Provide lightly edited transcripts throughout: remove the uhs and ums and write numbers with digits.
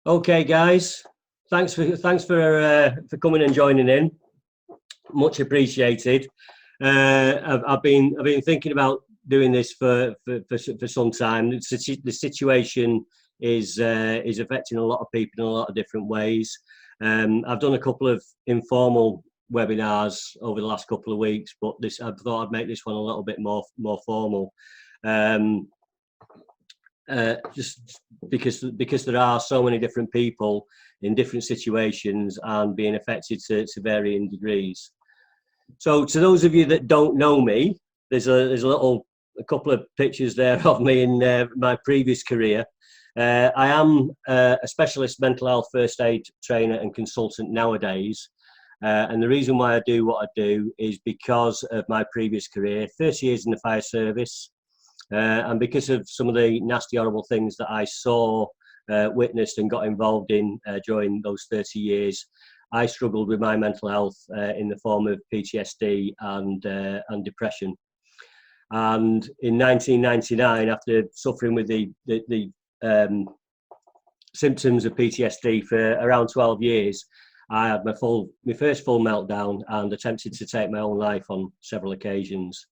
Okay, guys, thanks for coming and joining in. Much appreciated. I've been thinking about doing this for some time. The situation is affecting a lot of people in a lot of different ways. I've done a couple of informal webinars over the last couple of weeks, but I thought I'd make this one a little bit more formal. Just because there are so many different people in different situations and being affected to varying degrees. So to those of you that don't know me, there's a couple of pictures there of me in my previous career. I am a specialist mental health first aid trainer and consultant nowadays. And the reason why I do what I do is because of my previous career, 30 years in the fire service. And because of some of the nasty, horrible things that I saw, witnessed and got involved in during those 30 years, I struggled with my mental health in the form of PTSD and depression. And in 1999, after suffering with the symptoms of PTSD for around 12 years, I had my first full meltdown and attempted to take my own life on several occasions.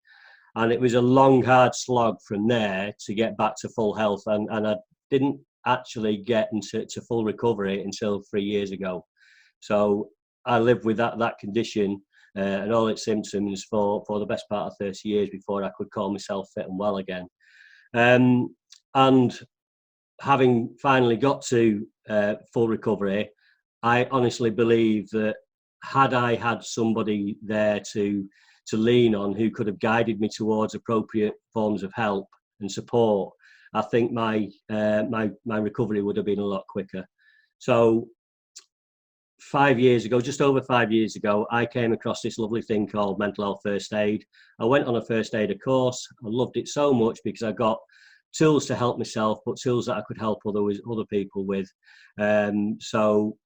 And it was a long, hard slog from there to get back to full health. And I didn't actually get into full recovery until 3 years ago. So I lived with that condition and all its symptoms for the best part of 30 years before I could call myself fit and well again. And having finally got to full recovery, I honestly believe that had I had somebody there to lean on who could have guided me towards appropriate forms of help and support, I think my recovery would have been a lot quicker. So 5 years ago, just over 5 years ago, I came across this lovely thing called mental health first aid. I went on a first aider course. I loved it so much because I got tools to help myself, but tools that I could help other people with. So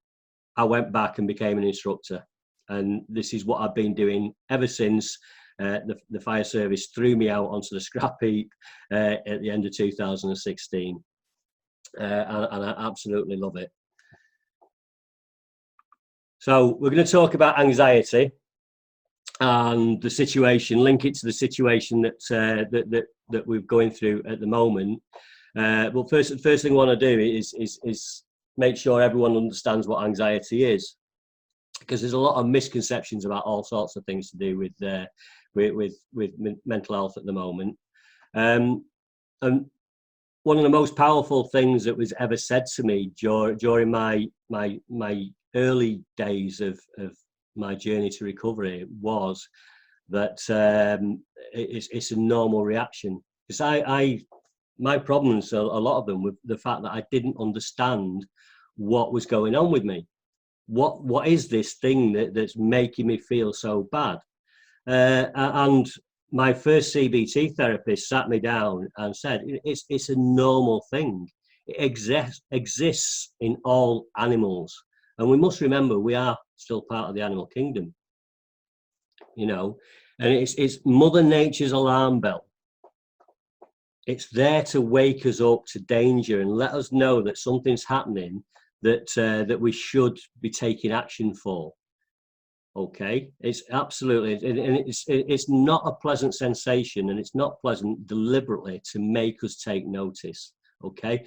I went back and became an instructor. And this is what I've been doing ever since the fire service threw me out onto the scrap heap at the end of 2016. And I absolutely love it. So we're going to talk about anxiety and the situation, link it to the situation that we're going through at the moment. But first thing I want to do is make sure everyone understands what anxiety is, because there's a lot of misconceptions about all sorts of things to do with mental health at the moment. And one of the most powerful things that was ever said to me during my early days of my journey to recovery was that it's a normal reaction. Because my problems, a lot of them, were the fact that I didn't understand what was going on with me. What is this thing that's making me feel so bad? And my first CBT therapist sat me down and said, it's a normal thing. It exists in all animals. And we must remember we are still part of the animal kingdom, and it's Mother Nature's alarm bell. It's there to wake us up to danger and let us know that something's happening that we should be taking action for. Okay, it's absolutely, and it's not a pleasant sensation, and it's not pleasant deliberately to make us take notice. Okay,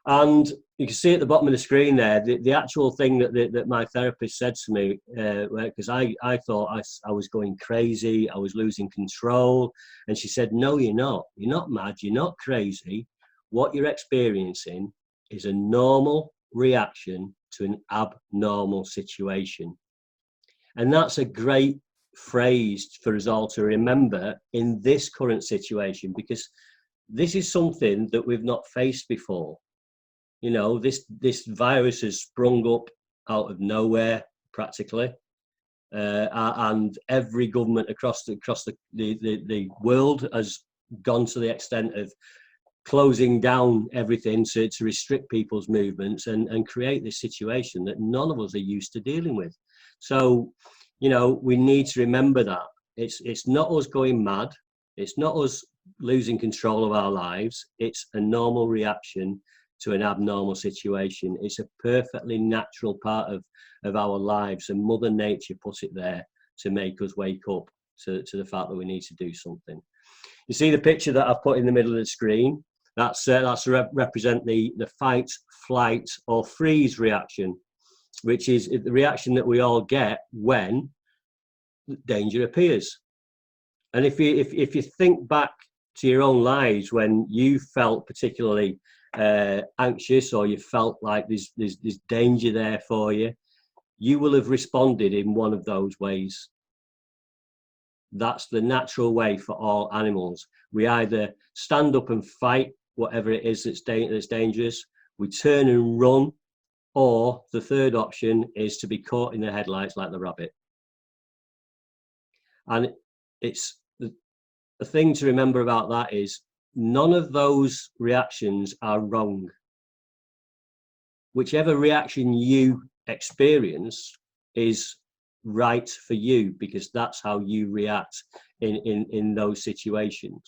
and you can see at the bottom of the screen there the actual thing that my therapist said to me, because I thought I was going crazy, I was losing control, and she said, no, you're not mad, you're not crazy. What you're experiencing is a normal reaction to an abnormal situation. And that's a great phrase for us all to remember in this current situation, because this is something that we've not faced before. This virus has sprung up out of nowhere practically, and every government across the world has gone to the extent of closing down everything to restrict people's movements and create this situation that none of us are used to dealing with. So, we need to remember that it's not us going mad. It's not us losing control of our lives. It's a normal reaction to an abnormal situation. It's a perfectly natural part of our lives, and Mother Nature put it there to make us wake up to the fact that we need to do something. You see the picture that I've put in the middle of the screen? That's represent the fight, flight, or freeze reaction, which is the reaction that we all get when danger appears. And if you think back to your own lives when you felt particularly anxious, or you felt like there's danger there for you, you will have responded in one of those ways. That's the natural way for all animals. We either stand up and fight whatever it is that's dangerous, we turn and run, or the third option is to be caught in the headlights like the rabbit. And it's the thing to remember about that is none of those reactions are wrong. Whichever reaction you experience is right for you, because that's how you react in those situations.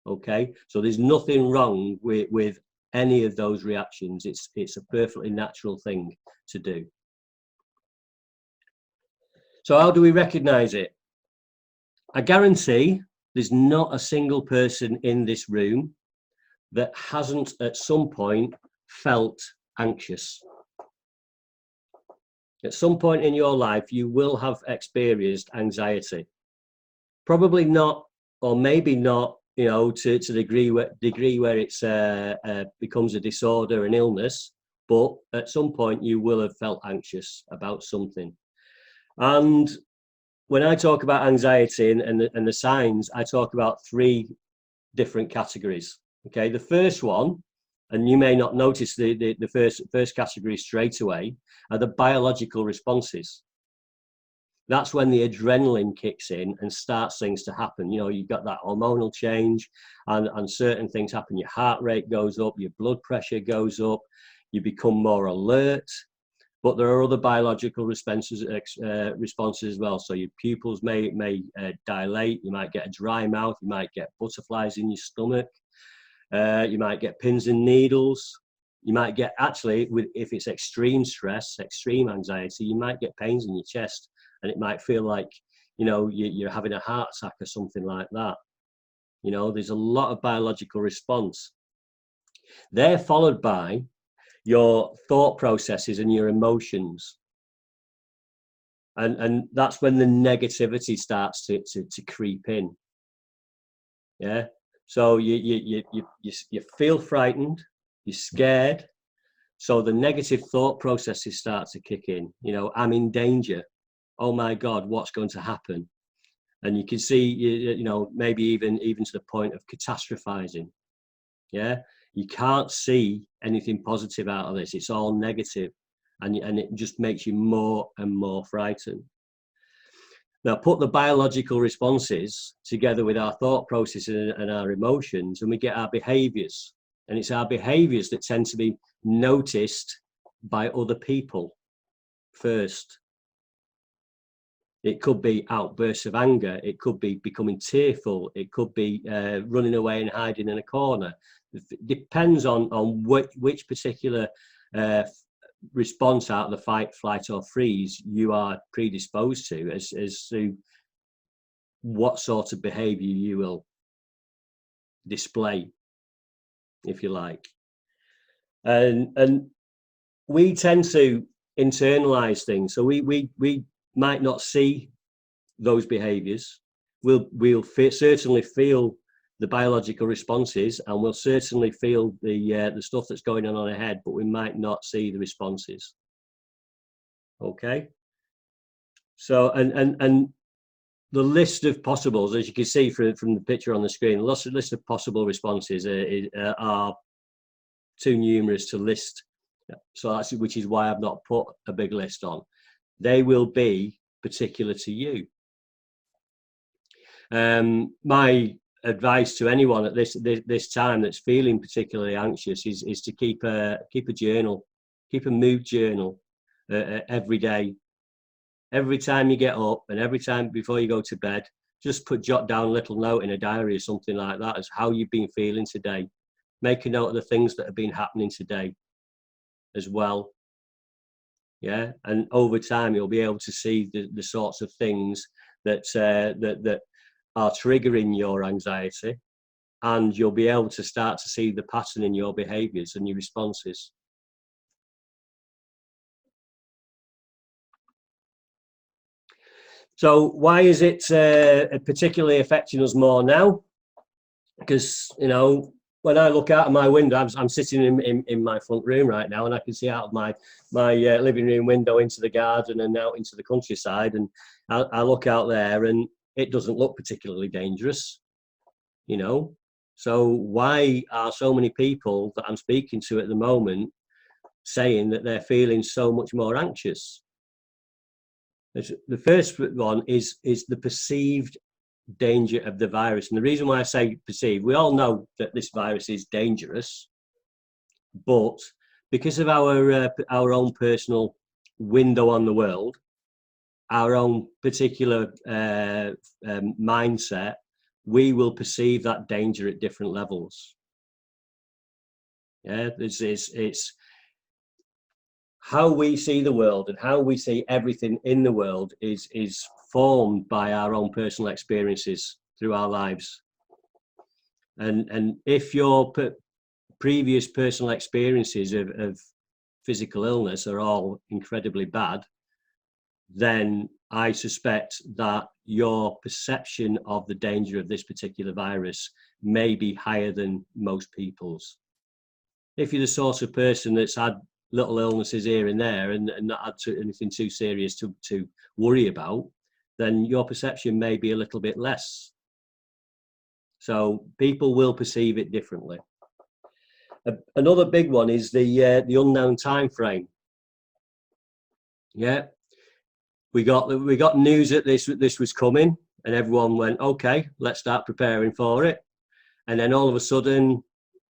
Okay, so there's nothing wrong with any of those reactions. It's a perfectly natural thing to do. So how do we recognize it? I guarantee there's not a single person in this room that hasn't at some point felt anxious. At some point in your life, you will have experienced anxiety. Probably not, or maybe not, you know, to the degree where it's becomes a disorder, an illness, but at some point you will have felt anxious about something. And when I talk about anxiety and the signs, I talk about 3 different categories. Okay, the first one, and you may not notice the first category straight away, are the biological responses. That's when the adrenaline kicks in and starts things to happen. You know, you've got that hormonal change, and certain things happen. Your heart rate goes up, your blood pressure goes up, you become more alert. But there are other biological responses as well. So your pupils may dilate. You might get a dry mouth. You might get butterflies in your stomach. You might get pins and needles. You might get, actually, if it's extreme stress, extreme anxiety, you might get pains in your chest, and it might feel like, you know, you're having a heart attack or something like that. You know, there's a lot of biological response. They're followed by your thought processes and your emotions, and that's when the negativity starts to creep in. Yeah, so you feel frightened, you're scared, so the negative thought processes start to kick in. You know, I'm in danger, oh my God, what's going to happen? And you can see, you know, maybe even to the point of catastrophizing. Yeah, you can't see anything positive out of this. It's all negative, and it just makes you more and more frightened. Now, put the biological responses together with our thought processes and our emotions, and we get our behaviors. And it's our behaviors that tend to be noticed by other people first. It could be outbursts of anger. It could be becoming tearful. It could be running away and hiding in a corner. It depends on which particular response out of the fight, flight, or freeze you are predisposed to, as to what sort of behavior you will display, if you like. And we tend to internalize things, so we might not see those behaviors. We'll certainly feel the biological responses, and we'll certainly feel the stuff that's going on our head, but we might not see the responses. Okay, so and the list of possibles, as you can see from the picture on the screen, the list of possible responses are too numerous to list. So that's, which is why I've not put a big list on. They will be particular to you. My advice to anyone at this time that's feeling particularly anxious is to keep a journal, keep a mood journal every day. Every time you get up and every time before you go to bed, just jot down a little note in a diary or something like that as how you've been feeling today. Make a note of the things that have been happening today. as well. Yeah, and over time you'll be able to see the sorts of things that that are triggering your anxiety, and you'll be able to start to see the pattern in your behaviours and your responses. So why is it particularly affecting us more now? Because, you know, when I look out of my window, I'm sitting in my front room right now, and I can see out of my living room window into the garden and out into the countryside, and I look out there, and it doesn't look particularly dangerous, you know. So why are so many people that I'm speaking to at the moment saying that they're feeling so much more anxious? The first one is the perceived danger of the virus. And the reason why I say perceived, we all know that this virus is dangerous, but because of our own personal window on the world, our own particular mindset, we will perceive that danger at different levels. Yeah, it's how we see the world and how we see everything in the world is formed by our own personal experiences through our lives. And if your previous personal experiences of physical illness are all incredibly bad, then I suspect that your perception of the danger of this particular virus may be higher than most people's. If you're the sort of person that's had little illnesses here and there and not had anything too serious to worry about, then your perception may be a little bit less. So people will perceive it differently. Another big one is the unknown time frame. Yeah, we got news that this was coming, and everyone went, okay, let's start preparing for it. And then all of a sudden,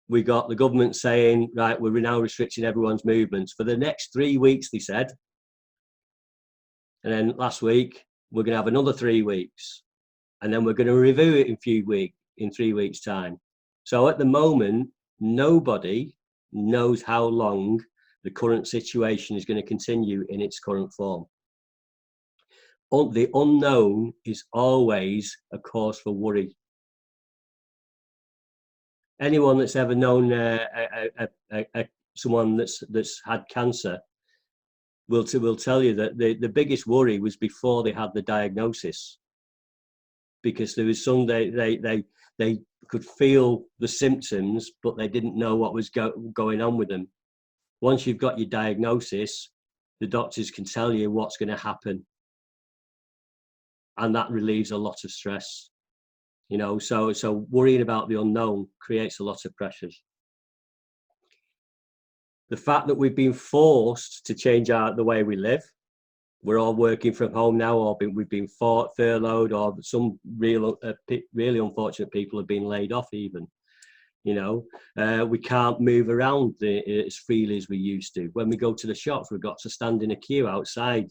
we got the government saying, right, we're now restricting everyone's movements for the next 3 weeks, they said. And then last week, we're going to have another 3 weeks. And then we're going to review it in 3 weeks' time. So at the moment, nobody knows how long the current situation is going to continue in its current form. The unknown is always a cause for worry. Anyone that's ever known someone that's had cancer will tell you that the biggest worry was before they had the diagnosis, because there was some they could feel the symptoms, but they didn't know what was going on with them. Once you've got your diagnosis, the doctors can tell you what's going to happen, and that relieves a lot of stress. You know, so worrying about the unknown creates a lot of pressures. The fact that we've been forced to change the way we live, we're all working from home now, or we've been furloughed, or some really unfortunate people have been laid off even. You know, we can't move around as freely as we used to. When we go to the shops, we've got to stand in a queue outside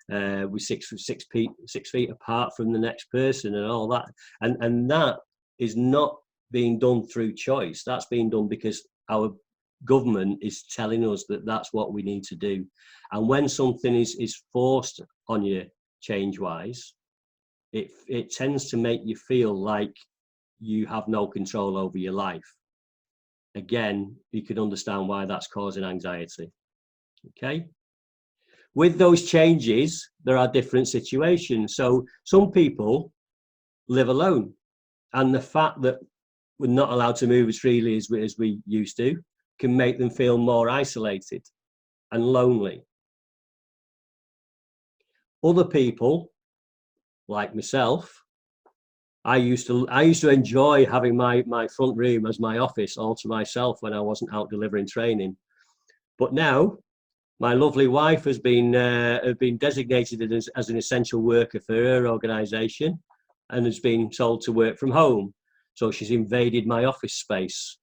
with six feet apart from the next person and all that. And that is not being done through choice. That's being done because our government is telling us that that's what we need to do. And when something is forced on you change-wise, it tends to make you feel like you have no control over your life. Again, you can understand why that's causing anxiety. Okay. With those changes, there are different situations. So some people live alone, and the fact that we're not allowed to move as freely as we used to can make them feel more isolated and lonely. Other people, like myself, I used to enjoy having my front room as my office all to myself when I wasn't out delivering training. But now my lovely wife has been designated as an essential worker for her organisation and has been told to work from home. So she's invaded my office space.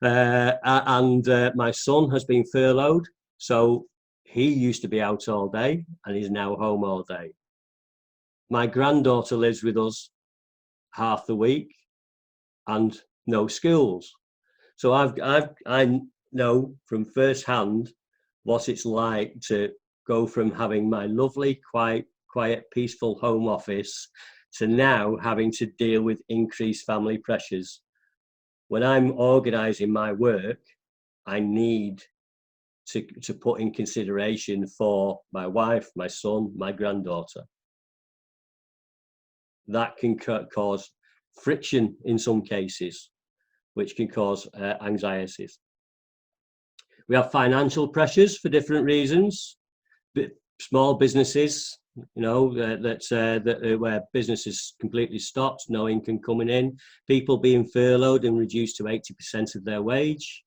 And my son has been furloughed. So he used to be out all day and he's now home all day. My granddaughter lives with us half the week and no schools. So I'm know from first hand what it's like to go from having my lovely, quiet, peaceful home office to now having to deal with increased family pressures. When I'm organising my work, I need to put in consideration for my wife, my son, my granddaughter. That can cause friction in some cases, which can cause anxieties. We have financial pressures for different reasons. Small businesses, where business is completely stopped, no income coming in, people being furloughed and reduced to 80% of their wage,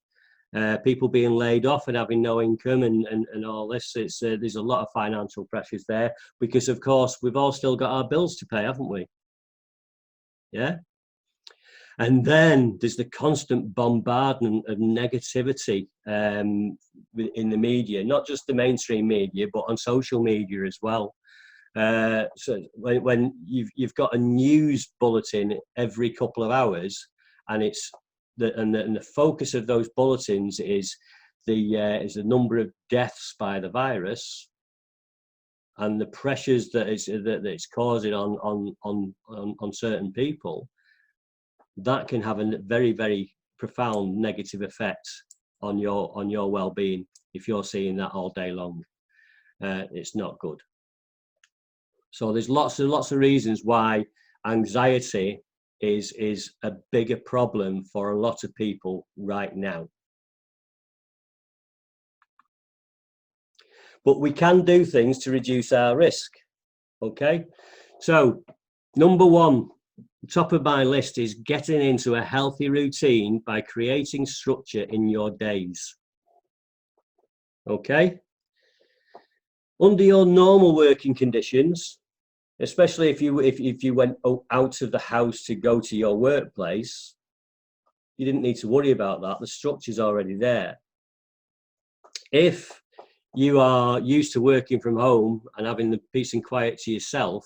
people being laid off and having no income, and all this. There's a lot of financial pressures there because, of course, we've all still got our bills to pay, haven't we? Yeah. And then there's the constant bombardment of negativity in the media, not just the mainstream media, but on social media as well. So when you've got a news bulletin every couple of hours, and it's the focus of those bulletins is the number of deaths by the virus and the pressures that it's causing on certain people. That can have a very, very profound negative effect on your well-being if you're seeing that all day long. It's not good. So there's lots of reasons why anxiety is a bigger problem for a lot of people right now. But we can do things to reduce our risk. Okay, so number one, top of my list is getting into a healthy routine by creating structure in your days. Okay, under your normal working conditions, especially if you went out of the house to go to your workplace, you didn't need to worry about that. The structure's already there. If you are used to working from home and having the peace and quiet to yourself,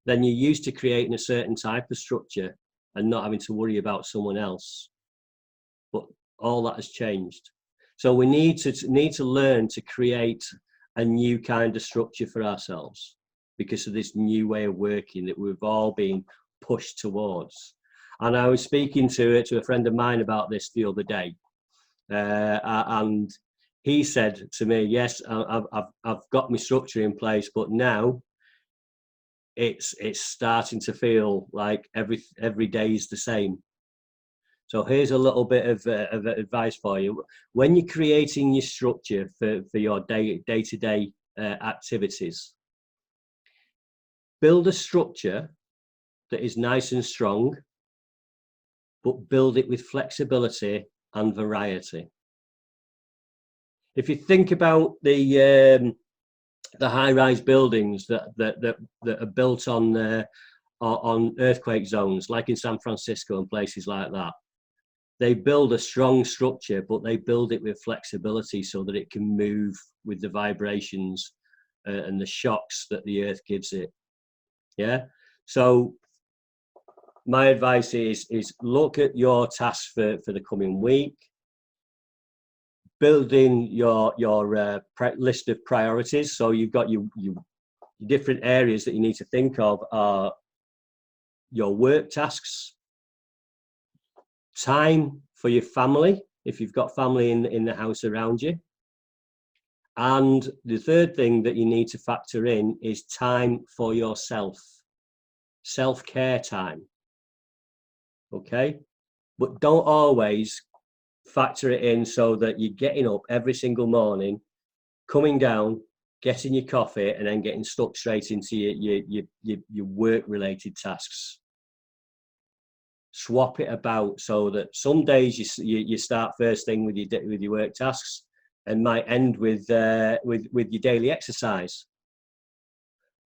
then you're used to creating a certain type of structure and not having to worry about someone else. But all that has changed. So we need to learn to create a new kind of structure for ourselves because of this new way of working that we've all been pushed towards. And I was speaking to a friend of mine about this the other day, and he said to me, "Yes, I've got my structure in place, but now it's starting to feel like every day is the same." So here's a little bit of advice for you. When you're creating your structure for your day-to-day activities, build a structure that is nice and strong, but build it with flexibility and variety. If you think about the high-rise buildings that are built on earthquake zones, like in San Francisco and places like that, they build a strong structure, but they build it with flexibility so that it can move with the vibrations and the shocks that the earth gives it. Yeah. So my advice is look at your tasks for the coming week, building your list of priorities. So you've got your different areas that you need to think of are your work tasks, time for your family, if you've got family in the house around you. And the third thing that you need to factor in is time for yourself, self-care time. Okay, but don't always factor it in so that you're getting up every single morning, coming down, getting your coffee, and then getting stuck straight into your work-related tasks. Swap it about so that some days you start first thing with your work tasks and might end with your daily exercise.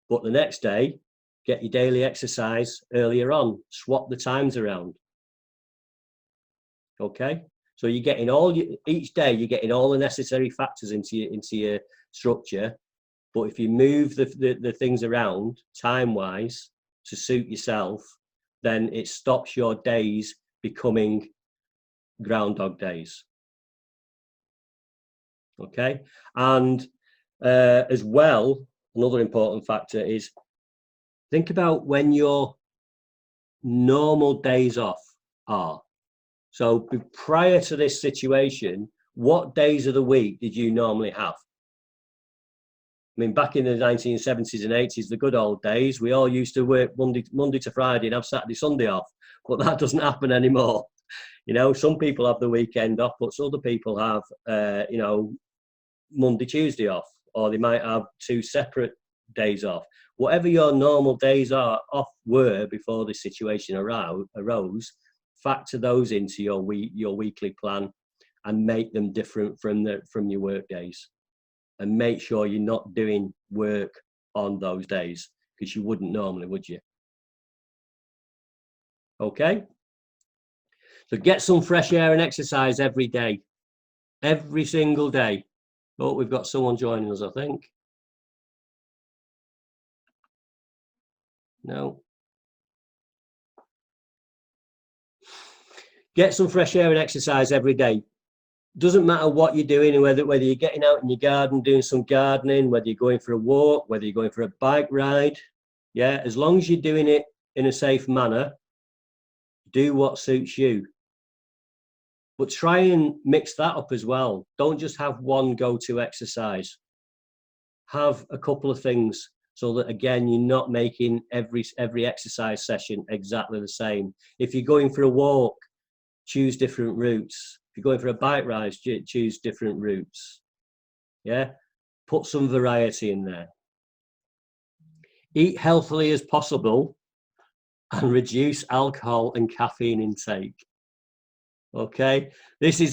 But the next day, get your daily exercise earlier on. Swap the times around. Okay, so you're getting each day you're getting all the necessary factors into your structure. But if you move the things around time-wise to suit yourself, then it stops your days becoming groundhog days. Okay, and as well, another important factor is think about when your normal days off are. So prior to this situation, what days of the week did you normally have? I mean, back in the 1970s and 80s, the good old days, we all used to work Monday to Friday and have Saturday, Sunday off. But that doesn't happen anymore. You know, some people have the weekend off, but other people have, you know, Monday, Tuesday off, or they might have 2 separate days off. Whatever your normal days are off were before this situation arose, factor those into your weekly plan and make them different from your work days. And make sure you're not doing work on those days, because you wouldn't normally, would you? Okay. So get some fresh air and exercise every day, every single day. Oh, we've got someone joining us, I think. No. Get some fresh air and exercise every day. Doesn't matter what you're doing, whether you're getting out in your garden doing some gardening, whether you're going for a walk, whether you're going for a bike ride. Yeah, as long as you're doing it in a safe manner, do what suits you. But try and mix that up as well. Don't just have one go-to exercise. Have a couple of things, so that again you're not making every exercise session exactly the same. If you're going for a walk, choose different routes. If you're going for a bike ride, choose different routes. Yeah, put some variety in there. Eat healthily as possible and reduce alcohol and caffeine intake. Okay, this is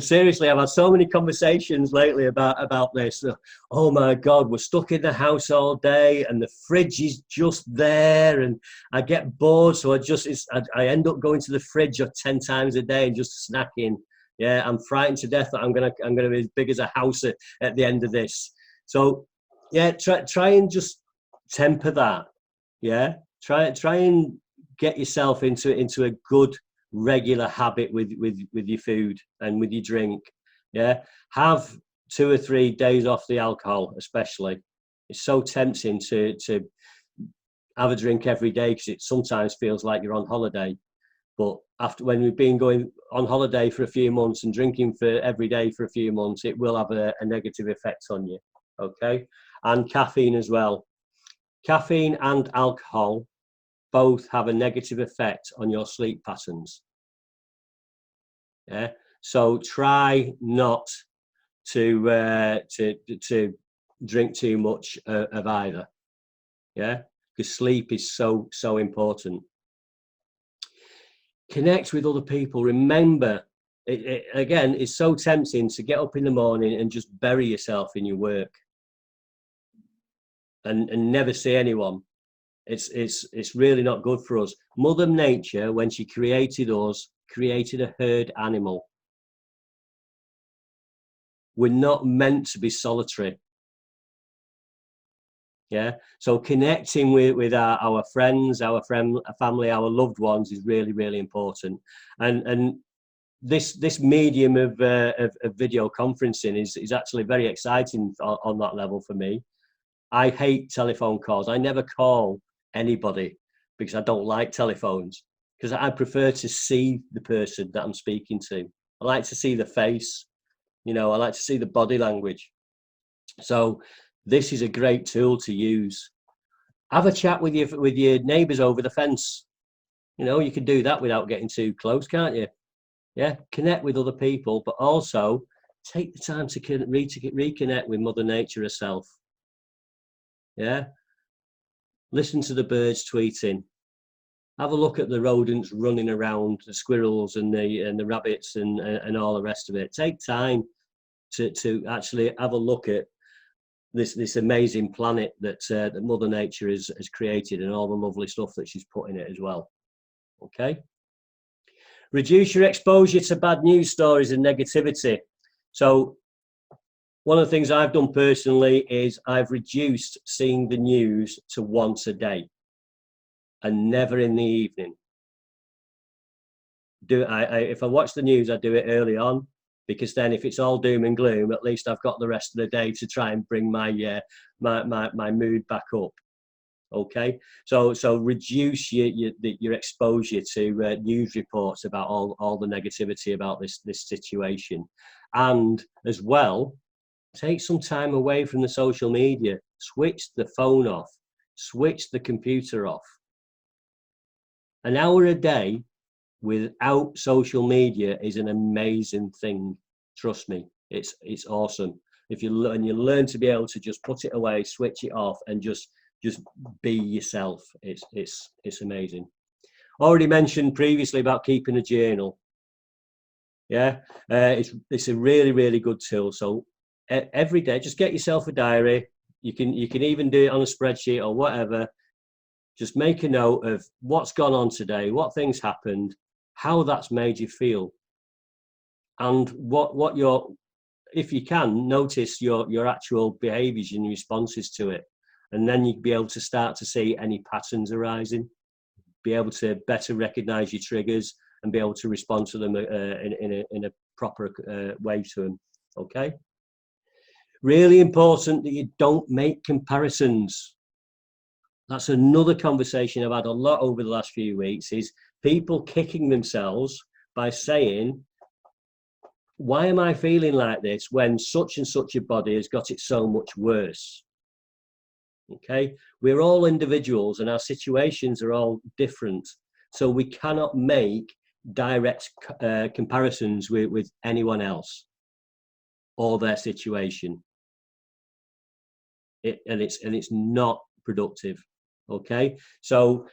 seriously, I've had so many conversations lately about this. Oh my God, we're stuck in the house all day and the fridge is just there, and I get bored, so I end up going to the fridge 10 times a day and just snacking. Yeah, I'm frightened to death that I'm gonna be as big as a house at the end of this. So yeah, try and just temper that. Yeah, try and get yourself into a good regular habit with your food and with your drink. Yeah, have 2 or 3 days off the alcohol, especially. It's so tempting to have a drink every day, because it sometimes feels like you're on holiday. But after, when we've been going on holiday for a few months and drinking for every day for a few months, it will have a negative effect on you. Okay, and caffeine as well. Caffeine and alcohol both have a negative effect on your sleep patterns. Yeah, so try not to drink too much of either. Yeah, because sleep is so important. Connect with other people. Remember, again, it's so tempting to get up in the morning and just bury yourself in your work and never see anyone. It's really not good for us. Mother Nature, when she created us, created a herd animal. We're not meant to be solitary. Yeah, so connecting with our friends, our family, our loved ones is really important. And this medium of video conferencing is actually very exciting on that level for me. I hate telephone calls. I never call anybody because I don't like telephones, because I prefer to see the person that I'm speaking to. I like to see the face, you know, I like to see the body language. So this is a great tool to use. Have a chat with your neighbours over the fence. You know, you can do that without getting too close, can't you? Yeah, connect with other people, but also take the time to reconnect with Mother Nature herself. Yeah, listen to the birds tweeting. Have a look at the rodents running around, the squirrels and the rabbits and all the rest of it. Take time to actually have a look at this amazing planet that Mother Nature has created, and all the lovely stuff that she's put in it as well. Okay. Reduce your exposure to bad news stories and negativity. So one of the things I've done personally is I've reduced seeing the news to once a day, and never in the evening. If I watch the news, I do it early on, because then if it's all doom and gloom, at least I've got the rest of the day to try and bring my my mood back up. Okay, so reduce your exposure to news reports about all the negativity about this situation, and as well, take some time away from the social media. Switch the phone off, switch the computer off. An hour a day without social media is an amazing thing. Trust me, it's awesome. If you learn to be able to just put it away, switch it off, and just be yourself, it's amazing. Already mentioned previously about keeping a journal. Yeah, it's a really good tool. So every day, just get yourself a diary. You can even do it on a spreadsheet or whatever. Just make a note of what's gone on today, what things happened, how that's made you feel, and what your, if you can, notice your actual behaviours and responses to it. And then you'd be able to start to see any patterns arising, be able to better recognise your triggers and be able to respond to them in a proper way to them. Okay. Really important that you don't make comparisons. That's another conversation I've had a lot over the last few weeks, is people kicking themselves by saying, why am I feeling like this when such and such a body has got it so much worse? Okay, we're all individuals and our situations are all different. So we cannot make direct comparisons with anyone else or their situation. It's not productive. Okay, so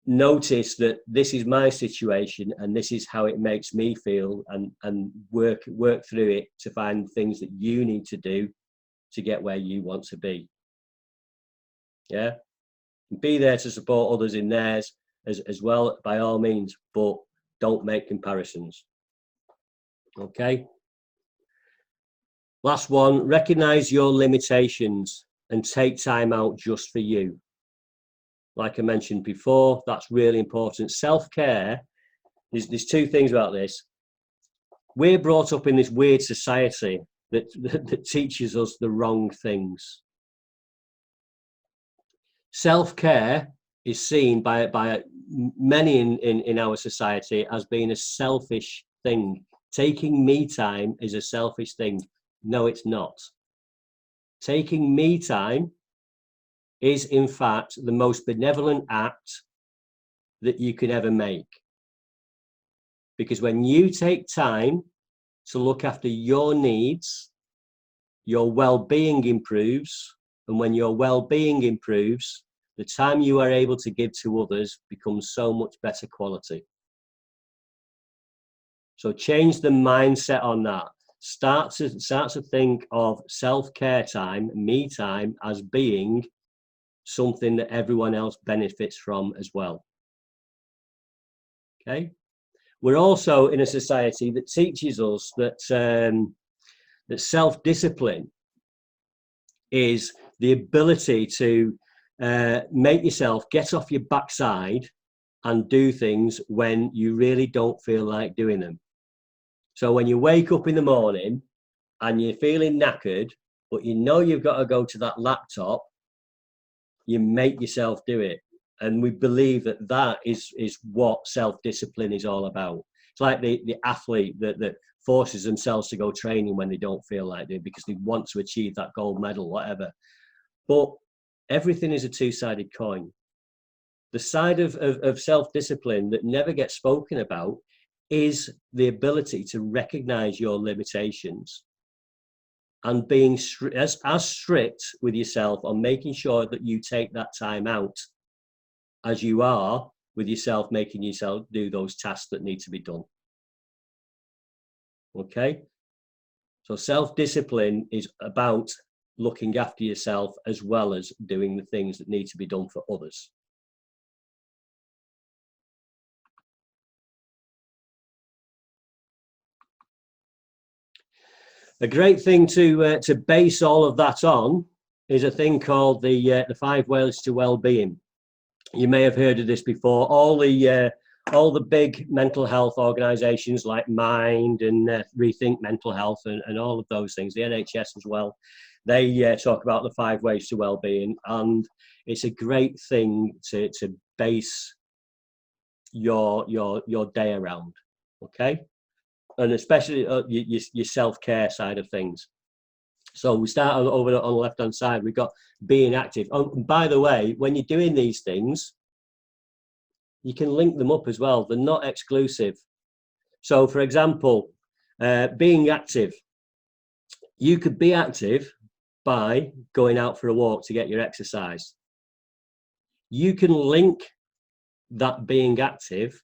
notice that this is my situation and this is how it makes me feel, and work through it to find things that you need to do to get where you want to be. Yeah, be there to support others in theirs as well, by all means, but don't make comparisons. Okay, last one, recognize your limitations and take time out just for you. Like I mentioned before, that's really important. Self-care, there's two things about this. We're brought up in this weird society that teaches us the wrong things. Self-care is seen by many in our society as being a selfish thing. Taking me time is a selfish thing. No, it's not. Taking me time is, in fact, the most benevolent act that you can ever make. Because when you take time to look after your needs, your well-being improves. And when your well-being improves, the time you are able to give to others becomes so much better quality. So change the mindset on that. Start to think of self-care time, me time, as being something that everyone else benefits from as well. Okay. We're also in a society that teaches us that that self-discipline is the ability to make yourself get off your backside and do things when you really don't feel like doing them. So when you wake up in the morning and you're feeling knackered, but you know you've got to go to that laptop, you make yourself do it. And we believe that that is what self-discipline is all about. It's like the athlete that forces themselves to go training when they don't feel like doing, because they want to achieve that gold medal, whatever. But everything is a two-sided coin. The side of self-discipline that never gets spoken about is the ability to recognize your limitations and being as strict with yourself on making sure that you take that time out as you are with yourself, making yourself do those tasks that need to be done. Okay, so self-discipline is about looking after yourself as well as doing the things that need to be done for others. A great thing to base all of that on is a thing called the 5 ways to well-being. You may have heard of this before. All the all the big mental health organisations like Mind and Rethink Mental Health and all of those things, the NHS as well, they talk about the 5 ways to well-being, and it's a great thing to base your day around, okay? And especially your self-care side of things. So we start over on the left-hand side, we've got being active. Oh, and by the way, when you're doing these things, you can link them up as well. They're not exclusive. So for example, being active. You could be active by going out for a walk to get your exercise. You can link that being active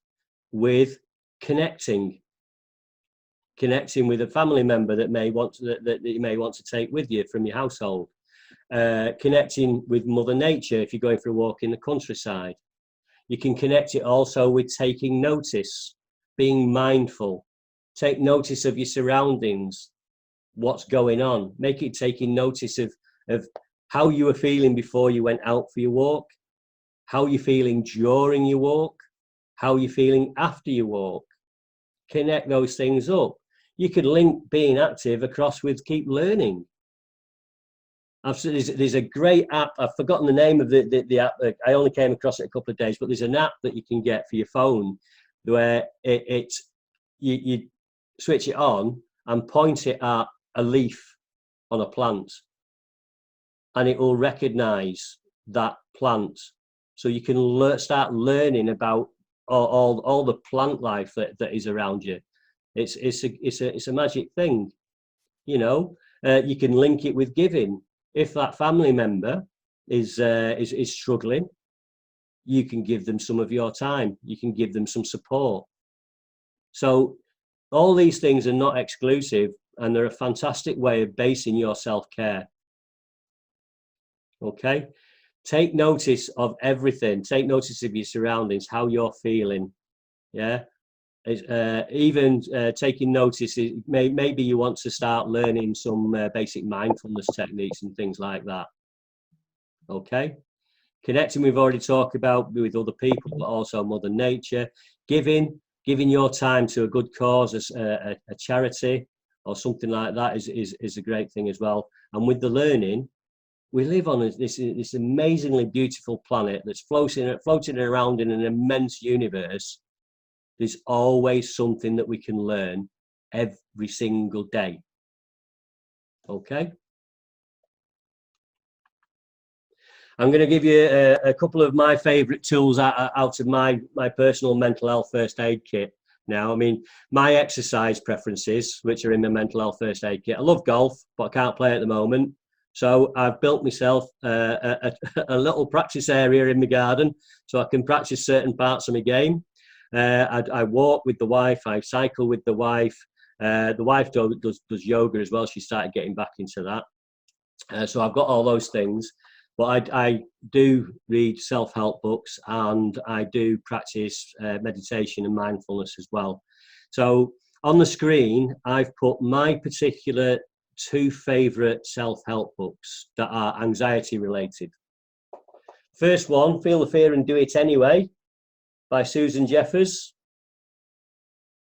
with connecting with a family member that may want to, that you may want to take with you from your household, connecting with Mother Nature if you're going for a walk in the countryside. You can connect it also with taking notice, being mindful, take notice of your surroundings, what's going on, make it taking notice of how you were feeling before you went out for your walk, how you're feeling during your walk, how you're feeling after your walk. Connect those things up. You could link being active across with keep learning. There's a great app. I've forgotten the name of the app. I only came across it a couple of days, but there's an app that you can get for your phone where you switch it on and point it at a leaf on a plant, and it will recognize that plant. So you can start learning about all the plant life that is around you. It's a magic thing, you know. You can link it with giving. If that family member is struggling, you can give them some of your time. You can give them some support. So all these things are not exclusive, and they're a fantastic way of basing your self-care. Okay, take notice of everything. Take notice of your surroundings, how you're feeling. Yeah. Even taking notice, maybe you want to start learning some basic mindfulness techniques and things like that. Okay, connecting, we've already talked about, with other people, but also Mother Nature. Giving your time to a good cause, a charity or something like that is a great thing as well. And with the learning, we live on this amazingly beautiful planet that's floating around in an immense universe. There's always something that we can learn every single day. Okay. I'm going to give you a couple of my favorite tools out of my personal mental health first aid kit. Now, I mean, my exercise preferences, which are in my mental health first aid kit. I love golf, but I can't play at the moment. So I've built myself a little practice area in my garden so I can practice certain parts of my game. I walk with the wife, I cycle with the wife. The wife does yoga as well. She started getting back into that. So I've got all those things, but I do read self-help books, and I do practice meditation and mindfulness as well. So on the screen, I've put my particular 2 favorite self-help books that are anxiety related. First one, Feel the Fear and Do It Anyway, by Susan Jeffers.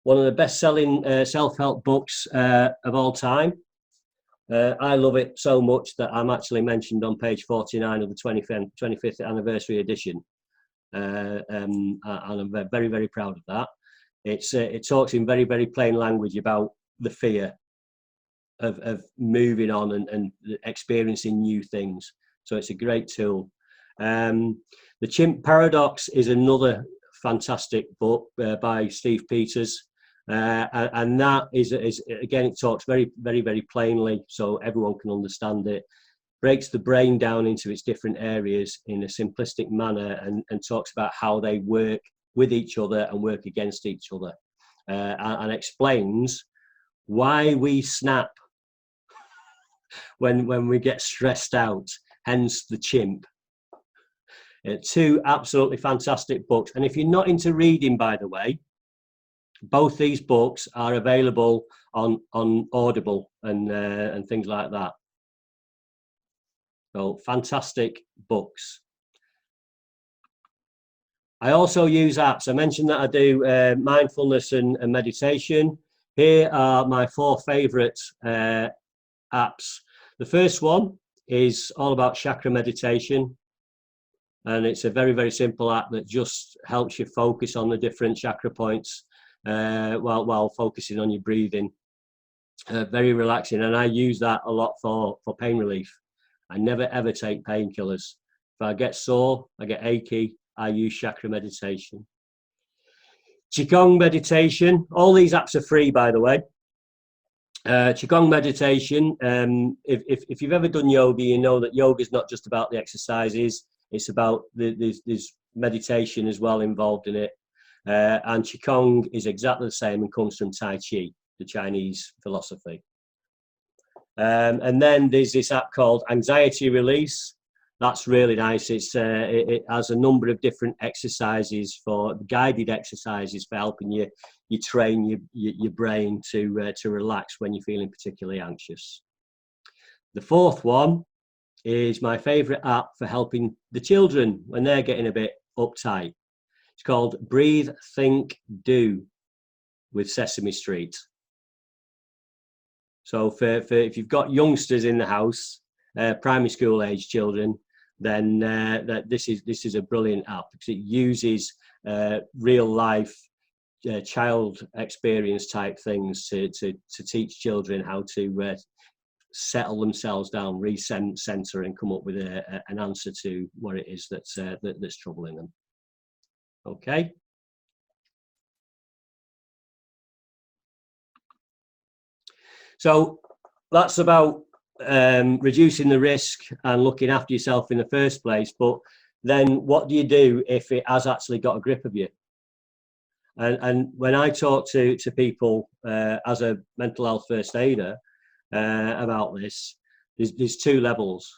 One of the best-selling self-help books of all time. I love it so much that I'm actually mentioned on page 49 of the 25th anniversary edition. And I'm very, very proud of that. It talks in very, very plain language about the fear of moving on and experiencing new things. So it's a great tool. The Chimp Paradox is another fantastic book by Steve Peters. And that is again, it talks very, very, very plainly so everyone can understand it, breaks the brain down into its different areas in a simplistic manner, and talks about how they work with each other and work against each other, and explains why we snap when we get stressed out, hence the chimp. 2 absolutely fantastic books. And if you're not into reading, by the way, both these books are available on Audible and things like that. So fantastic books. I also use apps. I mentioned that I do mindfulness and meditation. Here are my 4 favorite apps. The first one is all about chakra meditation. And it's a very, very simple app that just helps you focus on the different chakra points while focusing on your breathing. Very relaxing. And I use that a lot for pain relief. I never, ever take painkillers. If I get sore, I get achy, I use chakra meditation. Qigong meditation. All these apps are free, by the way. Qigong meditation. If you've ever done yoga, you know that yoga is not just about the exercises. It's about there's meditation as well involved in it. And Qigong is exactly the same and comes from Tai Chi, the Chinese philosophy. And then there's this app called Anxiety Release. That's really nice. It has a number of different exercises, for guided exercises for helping you train your brain to relax when you're feeling particularly anxious. The fourth one is my favorite app for helping the children when they're getting a bit uptight. It's called Breathe, Think, Do with Sesame Street. So for if you've got youngsters in the house, primary school age children, then this is a brilliant app because it uses real life child experience type things to teach children how to settle themselves down, recenter, and come up with an answer to what it is that's troubling them. Okay. So that's about reducing the risk and looking after yourself in the first place. But then what do you do if it has actually got a grip of you? And when I talk to people as a mental health first aider about this, there's 2 levels.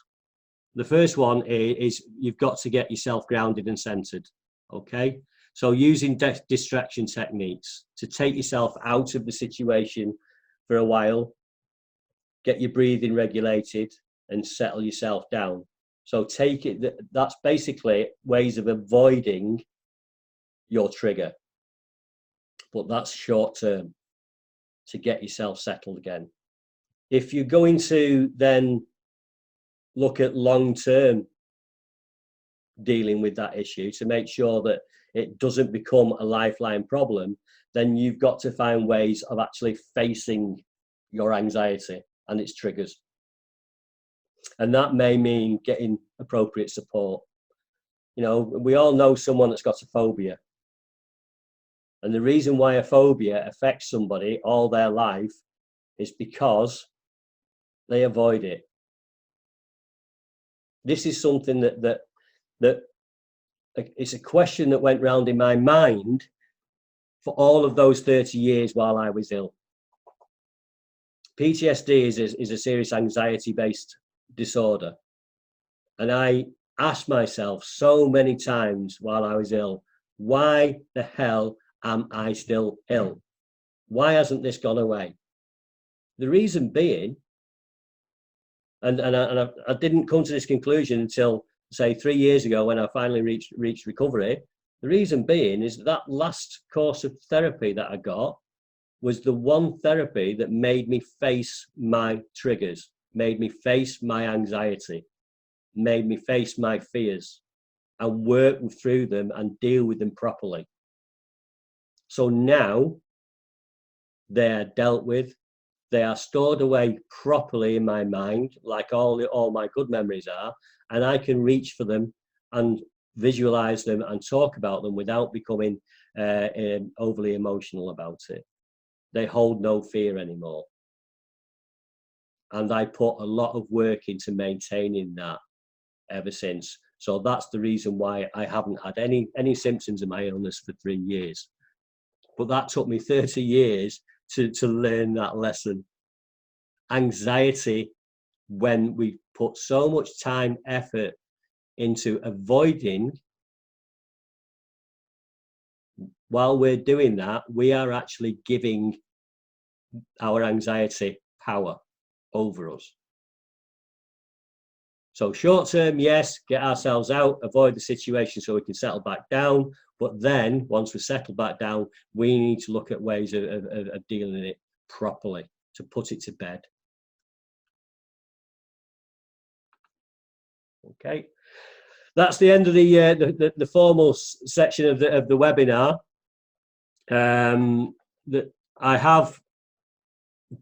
The first one is you've got to get yourself grounded and centered. Okay. So using distraction techniques to take yourself out of the situation for a while, get your breathing regulated and settle yourself down. So that's basically ways of avoiding your trigger, but that's short term to get yourself settled again. If you're going to then look at long term dealing with that issue to make sure that it doesn't become a lifeline problem, then you've got to find ways of actually facing your anxiety and its triggers. And that may mean getting appropriate support. You know, we all know someone that's got a phobia. And the reason why a phobia affects somebody all their life is because they avoid it. This is something that it's a question that went round in my mind for all of those 30 years while I was ill. PTSD is a serious anxiety-based disorder. And I asked myself so many times while I was ill, why the hell am I still ill? Why hasn't this gone away? The reason being, and I didn't come to this conclusion until, say, 3 years ago when I finally reached recovery. The reason being is that last course of therapy that I got was the one therapy that made me face my triggers, made me face my anxiety, made me face my fears and work through them and deal with them properly. So now they're dealt with. They are stored away properly in my mind, like all my good memories are, and I can reach for them and visualize them and talk about them without becoming overly emotional about it. They hold no fear anymore. And I put a lot of work into maintaining that ever since. So that's the reason why I haven't had any symptoms of my illness for 3 years. But that took me 30 years to learn that lesson. Anxiety, when we put so much time, effort into avoiding, while we're doing that, we are actually giving our anxiety power over us. So short term, yes, get ourselves out, avoid the situation so we can settle back down. But then once we're settled back down, we need to look at ways of dealing with it properly to put it to bed. Okay, that's the end of the formal section of the webinar. That I have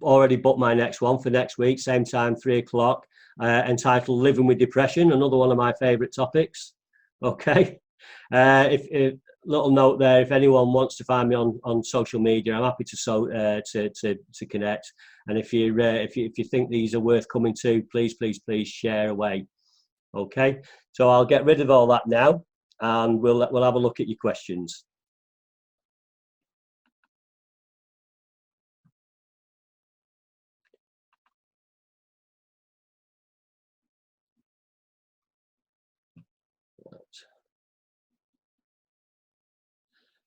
already booked my next one for next week, same time, 3 o'clock, entitled Living with Depression, another one of my favorite topics. Okay. If little note there, if anyone wants to find me on social media, I'm happy to connect. And if you think these are worth coming to, please share away. Okay. So I'll get rid of all that now, and we'll have a look at your questions.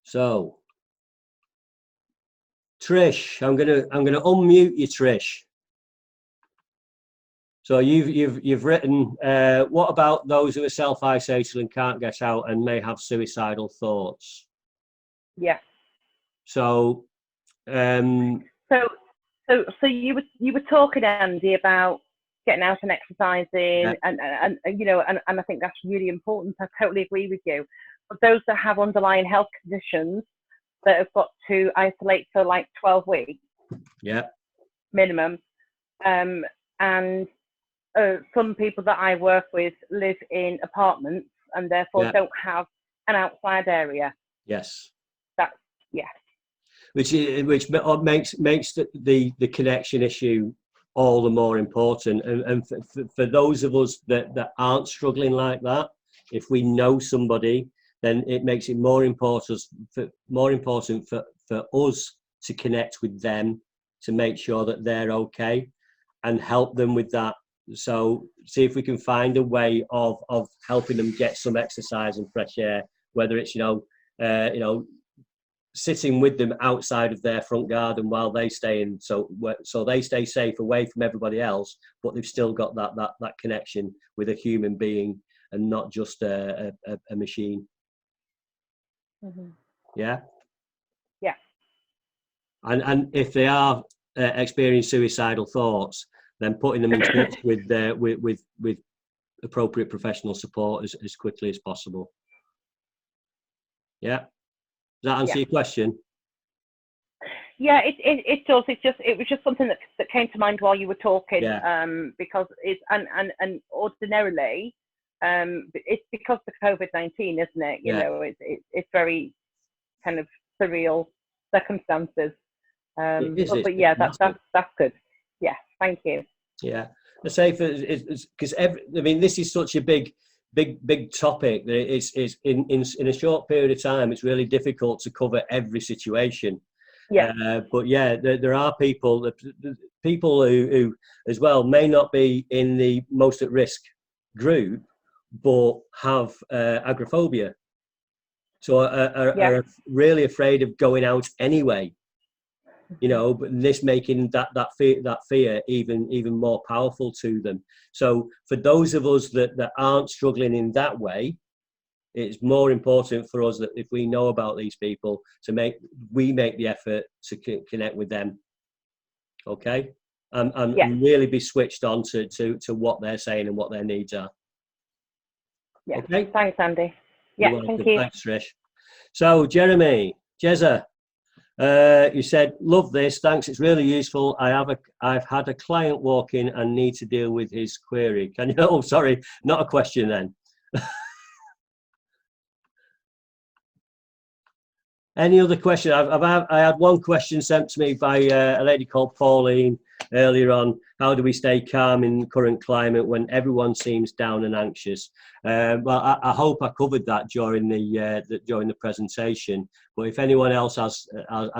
So, Trish, I'm gonna unmute you, Trish. So you've written, what about those who are self-isolated and can't get out and may have suicidal thoughts? Yeah. So, so you were talking, Andy, about getting out and exercising, yeah. and you know, and I think that's really important. I totally agree with you. But those that have underlying health conditions that have got to isolate for like 12 weeks, yeah, minimum, and some people that I work with live in apartments and therefore don't have an outside area. Yes. That's, yeah. Which makes the connection issue all the more important. And for those of us that aren't struggling like that, if we know somebody, then it makes it more important for us to connect with them, to make sure that they're okay and help them with that. So see if we can find a way of helping them get some exercise and fresh air, whether it's sitting with them outside of their front garden while they stay in, so they stay safe away from everybody else, but they've still got that connection with a human being and not just a machine. Mm-hmm. Yeah. And if they are experiencing suicidal thoughts, then putting them in touch with appropriate professional support as quickly as possible. Yeah. Does that answer your question? Yeah, it does. It was just something that came to mind while you were talking. Yeah. Because it's and ordinarily, it's because of COVID-19, isn't it? You know, it's very kind of surreal circumstances. But yeah, that's good. Yeah, thank you. Yeah, the safe because I mean, this is such a big topic that it's in a short period of time, it's really difficult to cover every situation. Yeah. But yeah, there are people who as well may not be in the most at risk group, but have agoraphobia, so are really afraid of going out anyway. You know, but this making that fear even more powerful to them. So for those of us that aren't struggling in that way, it's more important for us that if we know about these people, make the effort to connect with them. Okay, and really be switched on to what they're saying and what their needs are. Yeah. Okay. Thanks, Andy. Yeah. Thank you. Thanks, Trish. So Jeremy, Jezza. You said, love this, thanks, it's really useful. I've had a client walk in and need to deal with his query. Can you? Oh, sorry, not a question then. Any other question? I had one question sent to me by a lady called Pauline earlier on. How do we stay calm in the current climate when everyone seems down and anxious? Well, I hope I covered that during the presentation. But if anyone else has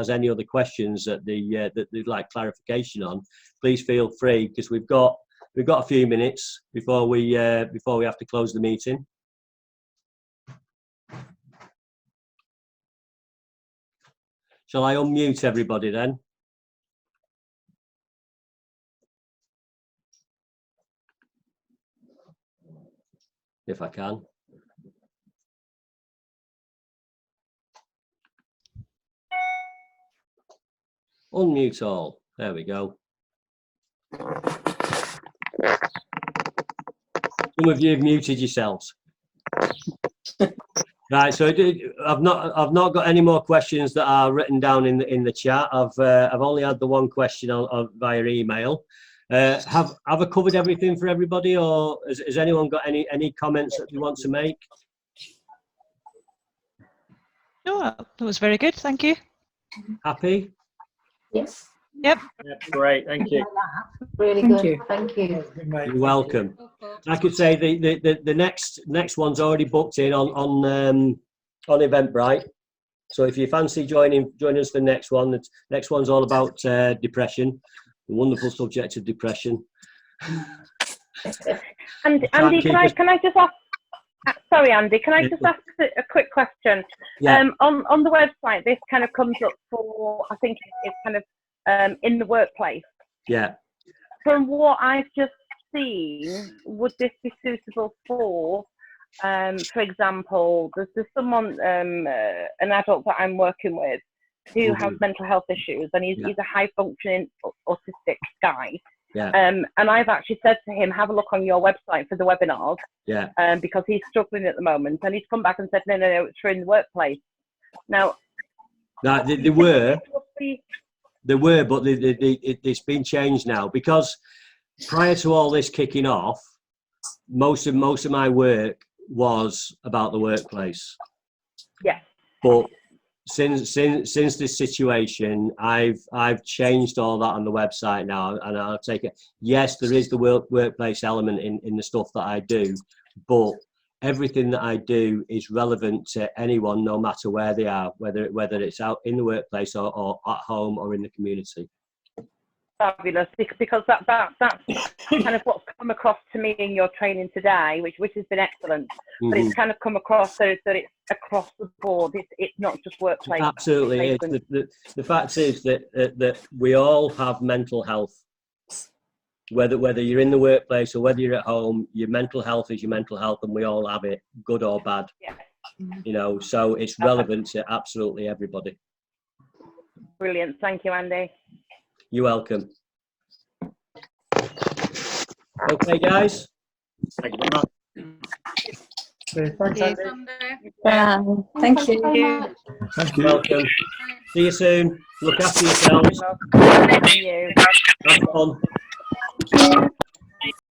any other questions that they'd like clarification on, please feel free, because we've got a few minutes before we have to close the meeting. Shall I unmute everybody then? if I can. Unmute all. There we go. Some of you have muted yourselves. Right, so I've not got any more questions that are written down in the chat. I've only had the one question via email. Have I covered everything for everybody, or has anyone got any comments that you want to make? No, that was very good. Thank you. Happy? Yes. Yep. That's great. Thank you. Really Thank good. you. Thank you. You're welcome. I could say the next one's already booked in on Eventbrite. So if you fancy joining us for the next one, the next one's all about depression, the wonderful subject of depression. And Andy, can I just ask? Sorry, Andy, can I just ask a quick question? Yeah. On the website, this kind of comes up for, I think it's kind of in the workplace. Yeah. From what I've just seen, would this be suitable for example, there's someone, an adult that I'm working with who has mental health issues, and he's a high functioning autistic guy. Yeah. And I've actually said to him, have a look on your website for the webinars. Yeah. Because he's struggling at the moment, and he's come back and said, no, it's for in the workplace. Now, they were, but it's been changed now, because prior to all this kicking off, most of my work was about the workplace. Yeah. But since this situation, I've changed all that on the website now, and I'll take it. Yes, there is the workplace element in the stuff that I do, but everything that I do is relevant to anyone, no matter where they are, whether it's out in the workplace or at home or in the community. Fabulous, because that's kind of what's come across to me in your training today, which has been excellent. But it's kind of come across so that it's across the board. It's not just workplace. Absolutely, the fact is that we all have mental health. Whether you're in the workplace or whether you're at home, your mental health is your mental health, and we all have it, good or bad. Yeah. You know, so it's relevant to absolutely everybody. Brilliant, thank you, Andy. You're welcome. Okay, guys. Thank you very much. Okay, thanks, Andy. Thank you. Thank you. Welcome. See you soon. Look after yourselves. Thank you. Have fun.